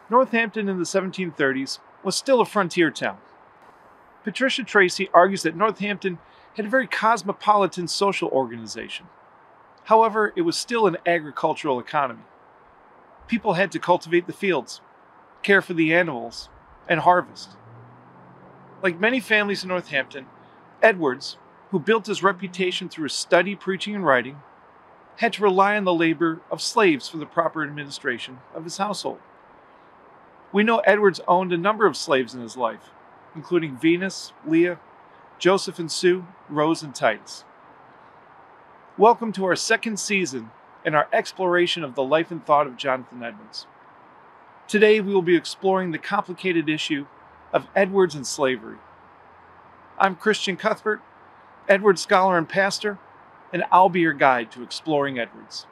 Northampton in the 1730s was still a frontier town. Patricia Tracy argues that Northampton had a very cosmopolitan social organization. However, it was still an agricultural economy. People had to cultivate the fields, care for the animals, and harvest. Like many families in Northampton, Edwards, who built his reputation through his study, preaching, and writing, had to rely on the labor of slaves for the proper administration of his household. We know Edwards owned a number of slaves in his life, including Venus, Leah, Joseph and Sue, Rose and Titus. Welcome to our second season and our exploration of the life and thought of Jonathan Edwards. Today we will be exploring the complicated issue of Edwards and slavery. I'm Christian Cuthbert, Edwards scholar and pastor, and I'll be your guide to exploring Edwards.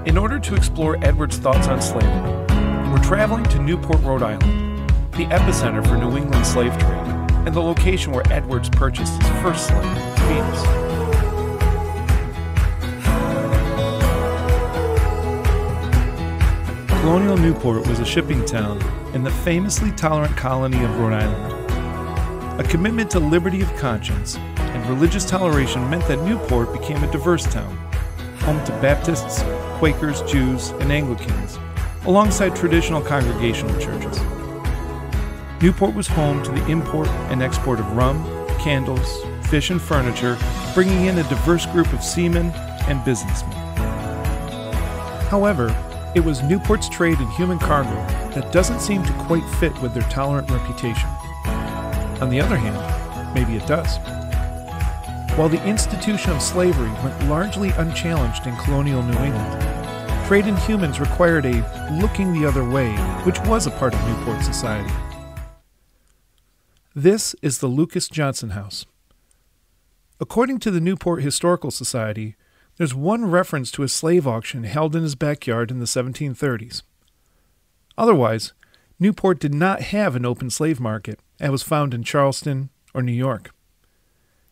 In order to explore Edwards' thoughts on slavery, we're traveling to Newport, Rhode Island, the epicenter for New England slave trade, and the location where Edwards purchased his first slave, Venus. Colonial Newport was a shipping town in the famously tolerant colony of Rhode Island. A commitment to liberty of conscience and religious toleration meant that Newport became a diverse town, home to Baptists, Quakers, Jews, and Anglicans, alongside traditional congregational churches. Newport was home to the import and export of rum, candles, fish, and furniture, bringing in a diverse group of seamen and businessmen. However, it was Newport's trade in human cargo that doesn't seem to quite fit with their tolerant reputation. On the other hand, maybe it does. While the institution of slavery went largely unchallenged in colonial New England, trade in humans required a looking the other way, which was a part of Newport society. This is the Lucas Johnson House. According to the Newport Historical Society, there's one reference to a slave auction held in his backyard in the 1730s. Otherwise, Newport did not have an open slave market, as was found in Charleston or New York.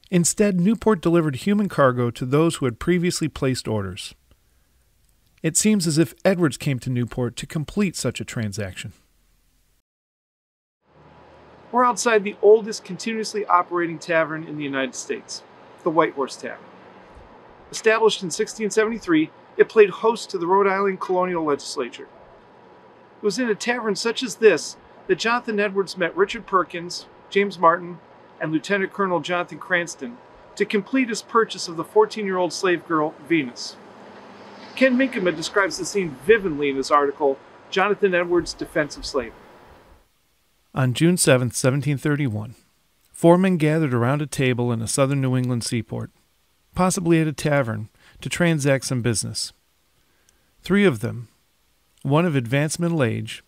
Instead, Newport delivered human cargo to those who had previously placed orders. It seems as if Edwards came to Newport to complete such a transaction. We're outside the oldest continuously operating tavern in the United States, the White Horse Tavern. Established in 1673, it played host to the Rhode Island colonial legislature. It was in a tavern such as this that Jonathan Edwards met Richard Perkins, James Martin, and Lieutenant Colonel Jonathan Cranston to complete his purchase of the 14-year-old slave girl, Venus. Ken Minkema describes the scene vividly in his article, Jonathan Edwards' Defense of Slavery. On June 7, 1731, 4 men gathered around a table in a southern New England seaport, possibly at a tavern, to transact some business. 3 of them, one of advanced middle age,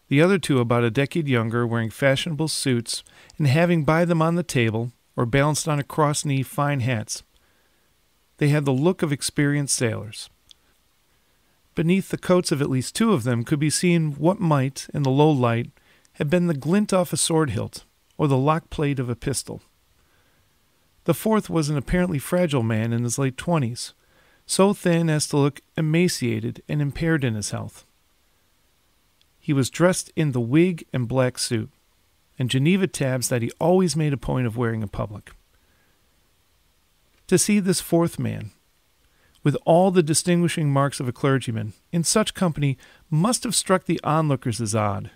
the other 2 about a decade younger, wearing fashionable suits and having by them on the table, or balanced on a cross-knee, fine hats. They had the look of experienced sailors. Beneath the coats of at least 2 of them could be seen what might, in the low light, have been the glint off a sword hilt, or the lock plate of a pistol. The 4th was an apparently fragile man in his late 20s, so thin as to look emaciated and impaired in his health. He was dressed in the wig and black suit, and Geneva tabs that he always made a point of wearing in public. To see this 4th man, with all the distinguishing marks of a clergyman, in such company must have struck the onlookers as odd.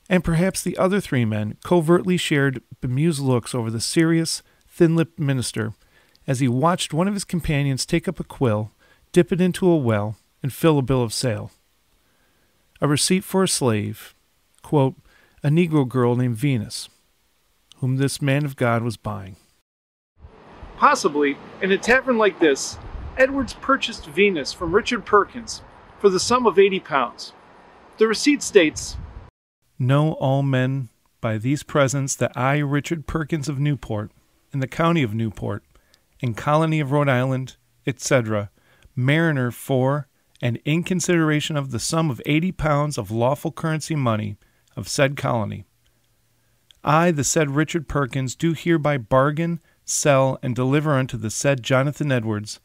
And perhaps the other 3 men covertly shared bemused looks over the serious, thin-lipped minister as he watched one of his companions take up a quill, dip it into a well, and fill a bill of sale. A receipt for a slave, quote, a Negro girl named Venus, whom this man of God was buying. Possibly, in a tavern like this, Edwards purchased Venus from Richard Perkins for the sum of 80 pounds. The receipt states, Know all men by these presents that I, Richard Perkins of Newport, in the county of Newport, and colony of Rhode Island, etc., mariner for and in consideration of the sum of 80 pounds of lawful currency money of said colony, I, the said Richard Perkins, do hereby bargain, sell, and deliver unto the said Jonathan Edwards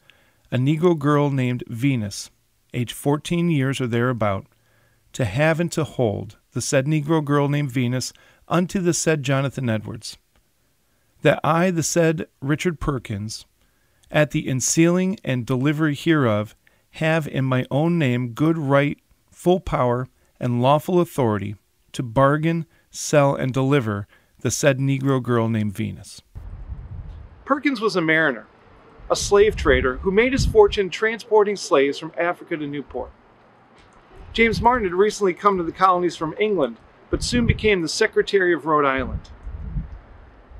a negro girl named Venus, aged 14 years or thereabout, to have and to hold the said negro girl named Venus unto the said Jonathan Edwards, that I, the said Richard Perkins, at the ensealing and delivery hereof, have in my own name good right, full power, and lawful authority to bargain, sell, and deliver the said negro girl named Venus. Perkins was a mariner, a slave trader who made his fortune transporting slaves from Africa to Newport. James Martin had recently come to the colonies from England, but soon became the Secretary of Rhode Island.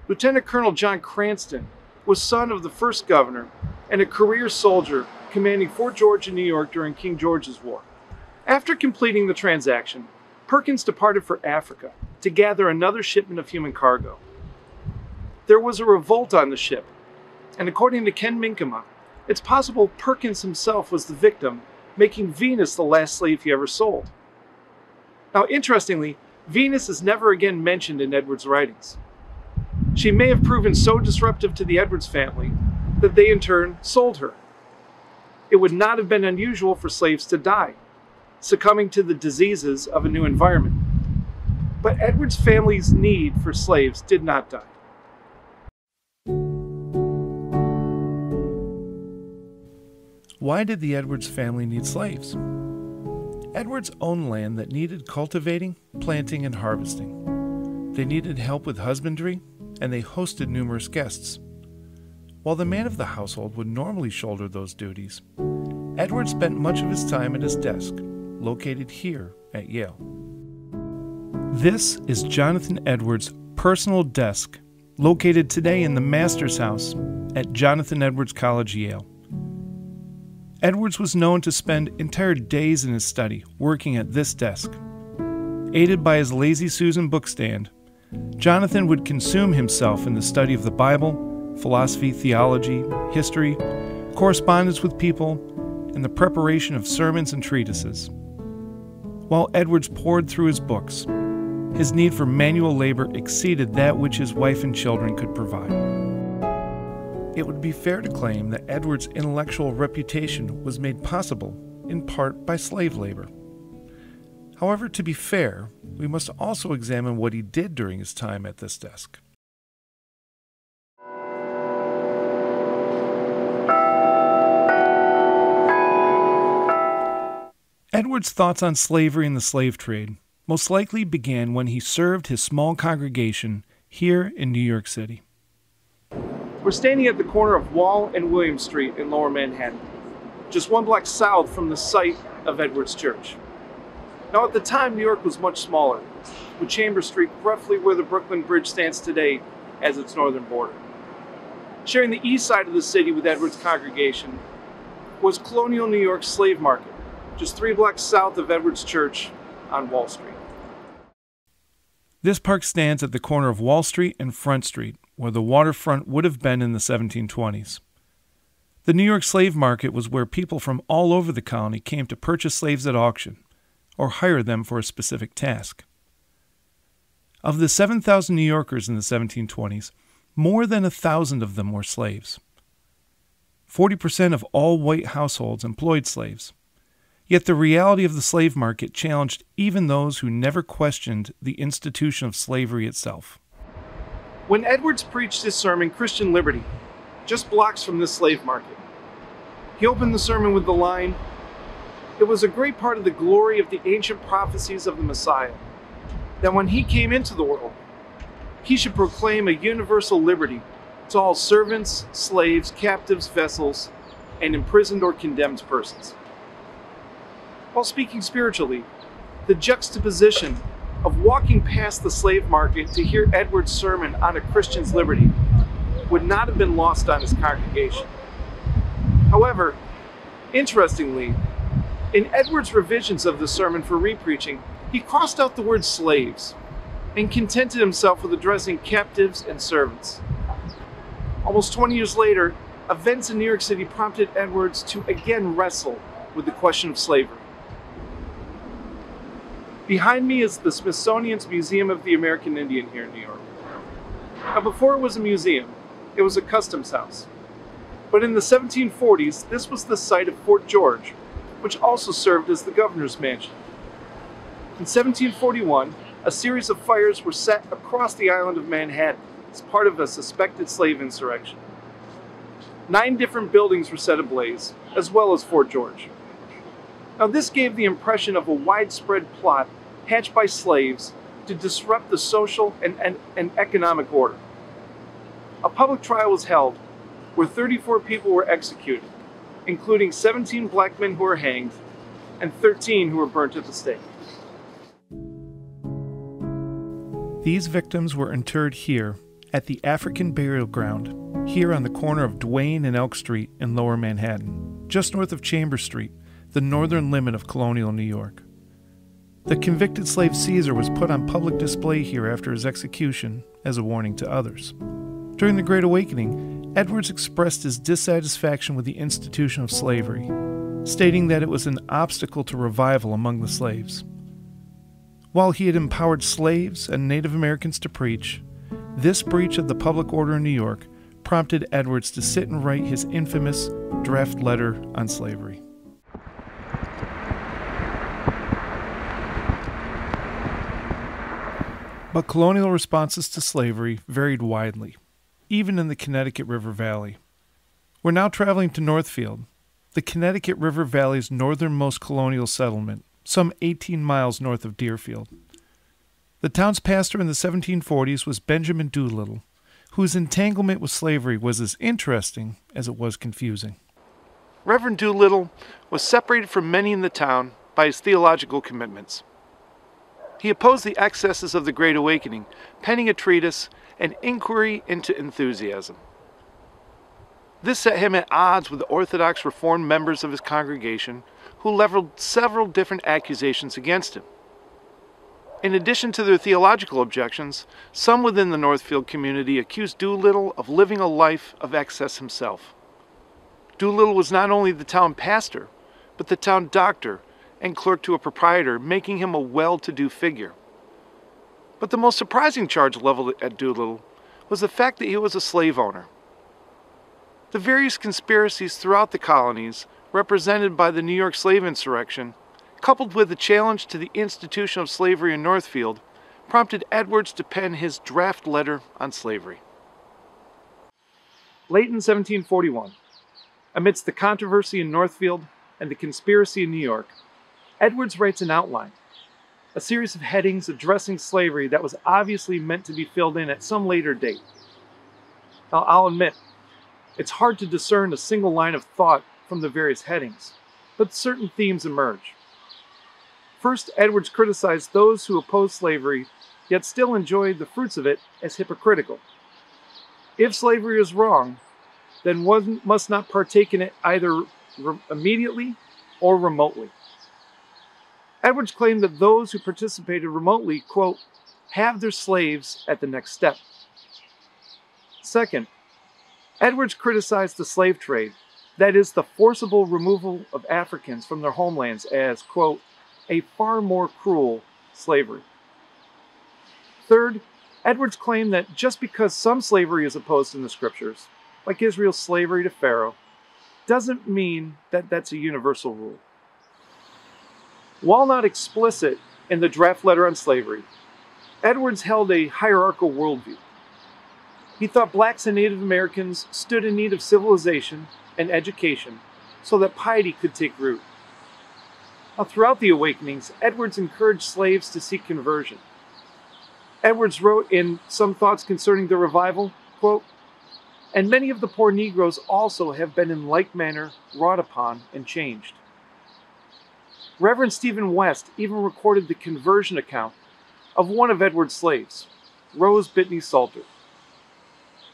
Lieutenant Colonel John Cranston was son of the first governor and a career soldier commanding Fort George in New York during King George's War. After completing the transaction, Perkins departed for Africa to gather another shipment of human cargo. There was a revolt on the ship, and according to Ken Minkema, it's possible Perkins himself was the victim, making Venus the last slave he ever sold. Now, interestingly, Venus is never again mentioned in Edwards' writings. She may have proven so disruptive to the Edwards family that they in turn sold her. It would not have been unusual for slaves to die, succumbing to the diseases of a new environment. But Edwards' family's need for slaves did not die. Why did the Edwards family need slaves? Edwards owned land that needed cultivating, planting, and harvesting. They needed help with husbandry, and they hosted numerous guests. While the man of the household would normally shoulder those duties, Edwards spent much of his time at his desk, located here at Yale. This is Jonathan Edwards' personal desk, located today in the Master's House at Jonathan Edwards College, Yale. Edwards was known to spend entire days in his study working at this desk. Aided by his Lazy Susan bookstand, Jonathan would consume himself in the study of the Bible, philosophy, theology, history, correspondence with people, and the preparation of sermons and treatises. While Edwards pored through his books, his need for manual labor exceeded that which his wife and children could provide. It would be fair to claim that Edwards' intellectual reputation was made possible, in part, by slave labor. However, to be fair, we must also examine what he did during his time at this desk. Edwards' thoughts on slavery and the slave trade most likely began when he served his small congregation here in New York City. We're standing at the corner of Wall and William Street in Lower Manhattan, just one block south from the site of Edwards Church. Now, at the time, New York was much smaller, with Chambers Street roughly where the Brooklyn Bridge stands today as its northern border. Sharing the east side of the city with Edwards' congregation was colonial New York's slave market, just 3 blocks south of Edwards Church on Wall Street. This park stands at the corner of Wall Street and Front Street, where the waterfront would have been in the 1720s. The New York slave market was where people from all over the colony came to purchase slaves at auction, or hire them for a specific task. Of the 7,000 New Yorkers in the 1720s, more than 1,000 of them were slaves. 40% of all white households employed slaves. Yet the reality of the slave market challenged even those who never questioned the institution of slavery itself. When Edwards preached his sermon, Christian Liberty, just blocks from this slave market, he opened the sermon with the line, "It was a great part of the glory of the ancient prophecies of the Messiah, that when he came into the world, he should proclaim a universal liberty to all servants, slaves, captives, vessels, and imprisoned or condemned persons." While speaking spiritually, the juxtaposition of walking past the slave market to hear Edwards' sermon on a Christian's liberty would not have been lost on his congregation. However, interestingly, in Edwards' revisions of the sermon for repreaching, he crossed out the word slaves and contented himself with addressing captives and servants. Almost 20 years later, events in New York City prompted Edwards to again wrestle with the question of slavery. Behind me is the Smithsonian's Museum of the American Indian here in New York. Now, before it was a museum, it was a customs house. But in the 1740s, this was the site of Fort George, which also served as the governor's mansion. In 1741, a series of fires were set across the island of Manhattan as part of a suspected slave insurrection. 9 different buildings were set ablaze, as well as Fort George. Now, this gave the impression of a widespread plot hatched by slaves to disrupt the social and economic order. A public trial was held where 34 people were executed, including 17 black men who were hanged and 13 who were burnt at the stake. These victims were interred here at the African Burial Ground, here on the corner of Duane and Elk Street in Lower Manhattan, just north of Chambers Street, the northern limit of colonial New York. The convicted slave Caesar was put on public display here after his execution as a warning to others. During the Great Awakening, Edwards expressed his dissatisfaction with the institution of slavery, stating that it was an obstacle to revival among the slaves. While he had empowered slaves and Native Americans to preach, this breach of the public order in New York prompted Edwards to sit and write his infamous draft letter on slavery. But colonial responses to slavery varied widely, even in the Connecticut River Valley. We're now traveling to Northfield, the Connecticut River Valley's northernmost colonial settlement, some 18 miles north of Deerfield. The town's pastor in the 1740s was Benjamin Doolittle, whose entanglement with slavery was as interesting as it was confusing. Reverend Doolittle was separated from many in the town by his theological commitments. He opposed the excesses of the Great Awakening, penning a treatise, An Inquiry into Enthusiasm. This set him at odds with the Orthodox Reformed members of his congregation, who leveled several different accusations against him. In addition to their theological objections, some within the Northfield community accused Doolittle of living a life of excess himself. Doolittle was not only the town pastor, but the town doctor and clerk to a proprietor, making him a well-to-do figure. But the most surprising charge leveled at Doolittle was the fact that he was a slave owner. The various conspiracies throughout the colonies, represented by the New York slave insurrection, coupled with the challenge to the institution of slavery in Northfield, prompted Edwards to pen his draft letter on slavery. Late in 1741, amidst the controversy in Northfield and the conspiracy in New York, Edwards writes an outline, a series of headings addressing slavery that was obviously meant to be filled in at some later date. Now, I'll admit, it's hard to discern a single line of thought from the various headings, but certain themes emerge. First, Edwards criticized those who opposed slavery, yet still enjoyed the fruits of it, as hypocritical. If slavery is wrong, then one must not partake in it either immediately or remotely. Edwards claimed that those who participated remotely, quote, have their slaves at the next step. Second, Edwards criticized the slave trade, that is, the forcible removal of Africans from their homelands as, quote, a far more cruel slavery. Third, Edwards claimed that just because some slavery is opposed in the scriptures, like Israel's slavery to Pharaoh, doesn't mean that that's a universal rule. While not explicit in the draft letter on slavery, Edwards held a hierarchical worldview. He thought blacks and Native Americans stood in need of civilization and education so that piety could take root. Now, throughout the Awakenings, Edwards encouraged slaves to seek conversion. Edwards wrote in Some Thoughts Concerning the Revival, quote, and many of the poor Negroes also have been in like manner wrought upon and changed. Reverend Stephen West even recorded the conversion account of one of Edwards' slaves, Rose Bitney Salter.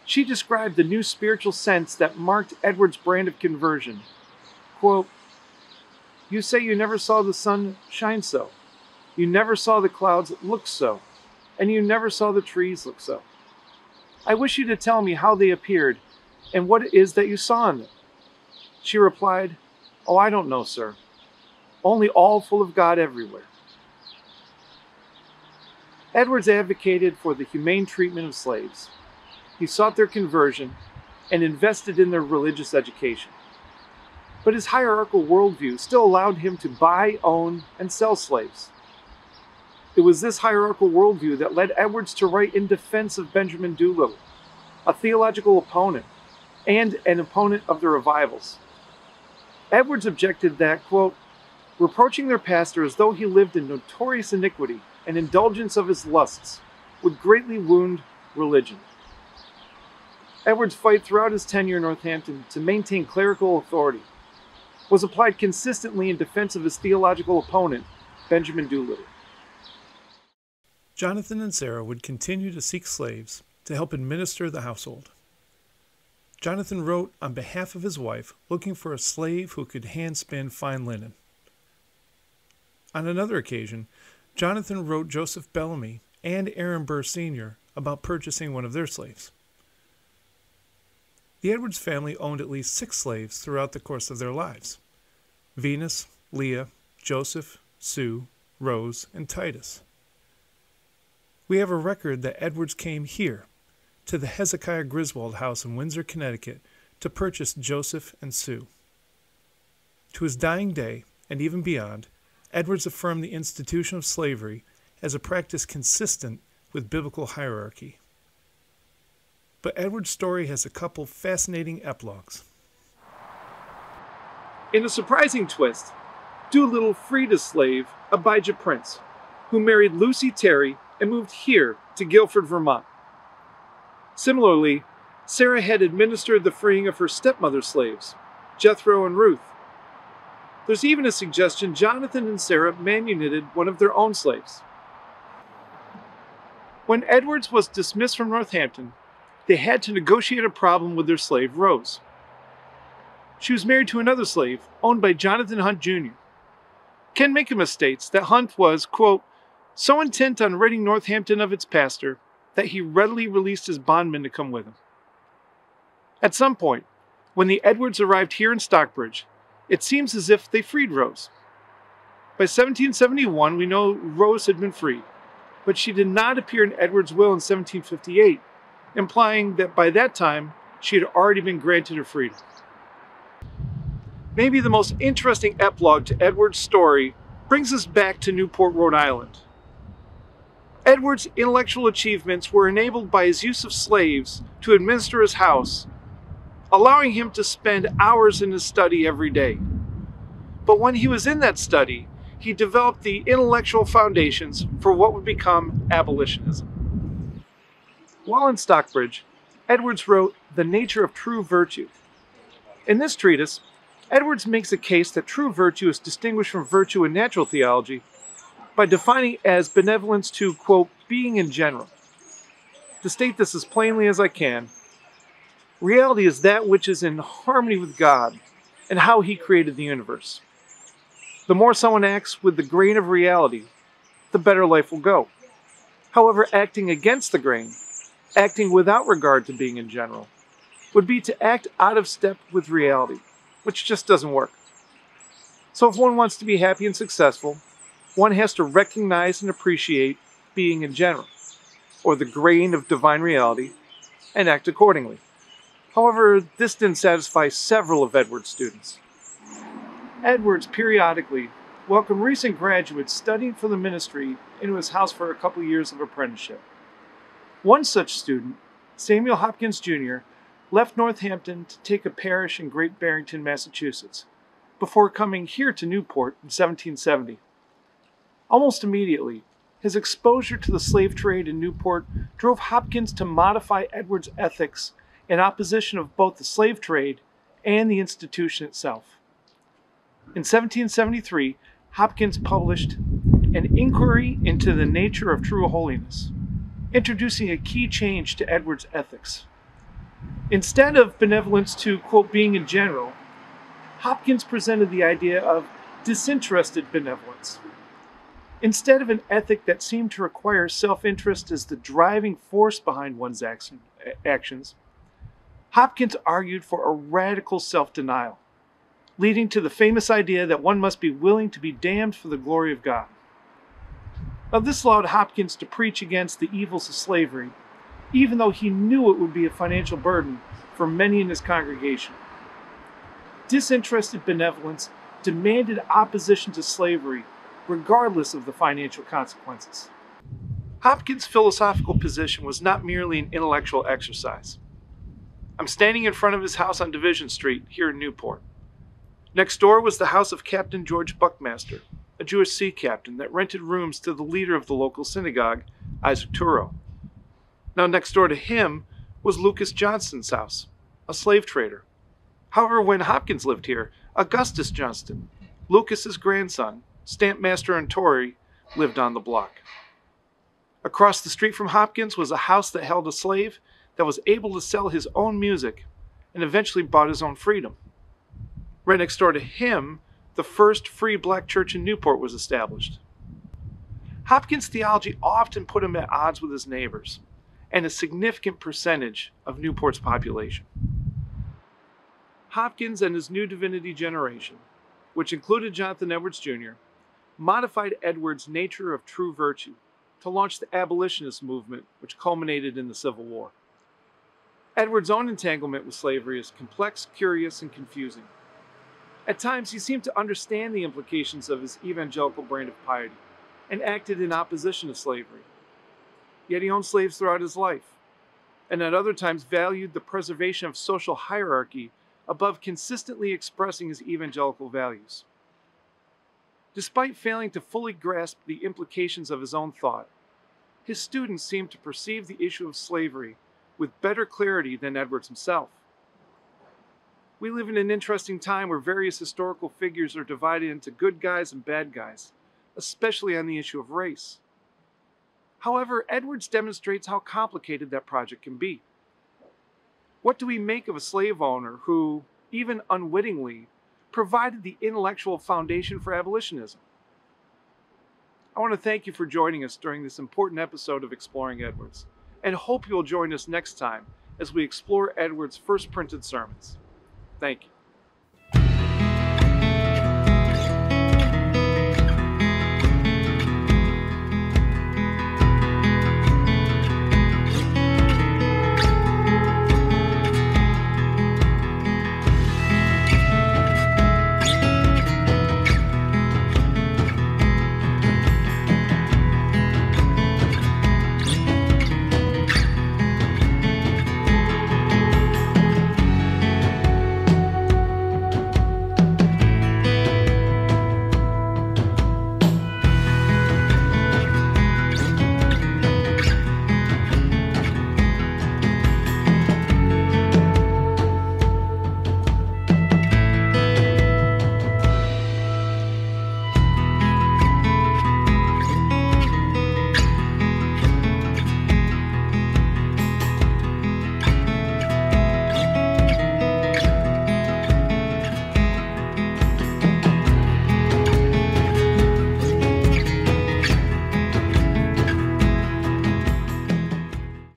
She described the new spiritual sense that marked Edwards' brand of conversion. Quote, you say you never saw the sun shine so, you never saw the clouds look so, and you never saw the trees look so. I wish you to tell me how they appeared, "And what it is that you saw in them?" She replied, "Oh, I don't know, sir. Only all full of God everywhere." Edwards advocated for the humane treatment of slaves. He sought their conversion and invested in their religious education. But his hierarchical worldview still allowed him to buy, own, and sell slaves. It was this hierarchical worldview that led Edwards to write in defense of Benjamin Doolittle, a theological opponent and an opponent of the revivals. Edwards objected that, quote, reproaching their pastor as though he lived in notorious iniquity and indulgence of his lusts would greatly wound religion. Edwards' fight throughout his tenure in Northampton to maintain clerical authority was applied consistently in defense of his theological opponent, Benjamin Doolittle. Jonathan and Sarah would continue to seek slaves to help administer the household. Jonathan wrote on behalf of his wife, looking for a slave who could hand-spin fine linen. On another occasion, Jonathan wrote Joseph Bellamy and Aaron Burr Sr. about purchasing one of their slaves. The Edwards family owned at least 6 slaves throughout the course of their lives: Venus, Leah, Joseph, Sue, Rose, and Titus. We have a record that Edwards came here, to the Hezekiah Griswold house in Windsor, Connecticut, to purchase Joseph and Sue. To his dying day, and even beyond, Edwards affirmed the institution of slavery as a practice consistent with biblical hierarchy. But Edwards' story has a couple fascinating epilogues. In a surprising twist, Doolittle freed his slave, Abijah Prince, who married Lucy Terry and moved here to Guilford, Vermont. Similarly, Sarah had administered the freeing of her stepmother's slaves, Jethro and Ruth. There's even a suggestion Jonathan and Sarah manumitted one of their own slaves. When Edwards was dismissed from Northampton, they had to negotiate a problem with their slave, Rose. She was married to another slave, owned by Jonathan Hunt Jr. Ken Mickema states that Hunt was, quote, so intent on ridding Northampton of its pastor that he readily released his bondman to come with him. At some point, when the Edwards arrived here in Stockbridge, it seems as if they freed Rose. By 1771, we know Rose had been freed, but she did not appear in Edwards' will in 1758, implying that by that time, she had already been granted her freedom. Maybe the most interesting epilogue to Edwards' story brings us back to Newport, Rhode Island. Edwards' intellectual achievements were enabled by his use of slaves to administer his house, allowing him to spend hours in his study every day. But when he was in that study, he developed the intellectual foundations for what would become abolitionism. While in Stockbridge, Edwards wrote The Nature of True Virtue. In this treatise, Edwards makes a case that true virtue is distinguished from virtue in natural theology by defining it as benevolence to, quote, being in general. To state this as plainly as I can, reality is that which is in harmony with God and how He created the universe. The more someone acts with the grain of reality, the better life will go. However, acting against the grain, acting without regard to being in general, would be to act out of step with reality, which just doesn't work. So if one wants to be happy and successful, one has to recognize and appreciate being in general, or the grain of divine reality, and act accordingly. However, this didn't satisfy several of Edwards' students. Edwards periodically welcomed recent graduates studying for the ministry into his house for a couple years of apprenticeship. One such student, Samuel Hopkins Jr., left Northampton to take a parish in Great Barrington, Massachusetts, before coming here to Newport in 1770. Almost immediately, his exposure to the slave trade in Newport drove Hopkins to modify Edwards' ethics in opposition of both the slave trade and the institution itself. In 1773, Hopkins published An Inquiry into the Nature of True Holiness, introducing a key change to Edwards' ethics. Instead of benevolence to, quote, being in general, Hopkins presented the idea of disinterested benevolence. Instead of an ethic that seemed to require self-interest as the driving force behind one's actions, Hopkins argued for a radical self-denial, leading to the famous idea that one must be willing to be damned for the glory of God. Now, this allowed Hopkins to preach against the evils of slavery, even though he knew it would be a financial burden for many in his congregation. Disinterested benevolence demanded opposition to slavery, regardless of the financial consequences. Hopkins' philosophical position was not merely an intellectual exercise. I'm standing in front of his house on Division Street here in Newport. Next door was the house of Captain George Buckmaster, a Jewish sea captain that rented rooms to the leader of the local synagogue, Isaac Turo. Now, next door to him was Lucas Johnston's house, a slave trader. However, when Hopkins lived here, Augustus Johnston, Lucas's grandson, stamp master and Tory, lived on the block. Across the street from Hopkins was a house that held a slave that was able to sell his own music and eventually bought his own freedom. Right next door to him, the first free black church in Newport was established. Hopkins' theology often put him at odds with his neighbors and a significant percentage of Newport's population. Hopkins and his new divinity generation, which included Jonathan Edwards Jr., modified Edwards' nature of true virtue to launch the abolitionist movement, which culminated in the Civil War. Edwards' own entanglement with slavery is complex, curious, and confusing. At times, he seemed to understand the implications of his evangelical brand of piety and acted in opposition to slavery. Yet he owned slaves throughout his life, and at other times valued the preservation of social hierarchy above consistently expressing his evangelical values. Despite failing to fully grasp the implications of his own thought, his students seemed to perceive the issue of slavery with better clarity than Edwards himself. We live in an interesting time where various historical figures are divided into good guys and bad guys, especially on the issue of race. However, Edwards demonstrates how complicated that project can be. What do we make of a slave owner who, even unwittingly, provided the intellectual foundation for abolitionism? I want to thank you for joining us during this important episode of Exploring Edwards, and hope you'll join us next time as we explore Edwards' first printed sermons. Thank you.